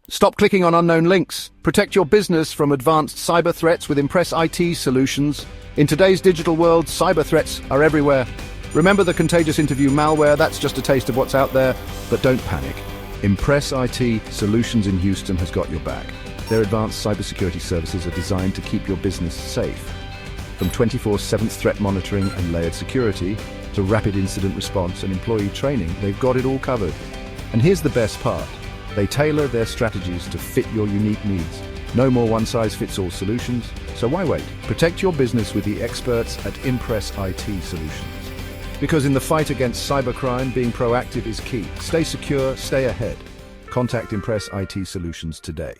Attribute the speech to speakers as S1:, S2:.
S1: Stop clicking on unknown links. Protect your business from advanced cyber threats with Impress IT solutions. In today's digital world, cyber threats are everywhere. Remember the contagious interview malware? That's just a taste of what's out there, but don't panic. Impress IT Solutions in Houston has got your back. Their advanced cybersecurity services are designed to keep your business safe. From 24/7 threat monitoring and layered security to rapid incident response and employee training, they've got it all covered. And here's the best part. They tailor their strategies to fit your unique needs. No more one-size-fits-all solutions, so why wait? Protect your business with the experts at Impress IT Solutions. Because in the fight against cybercrime, being proactive is key. Stay secure, stay ahead. Contact Impress IT Solutions today.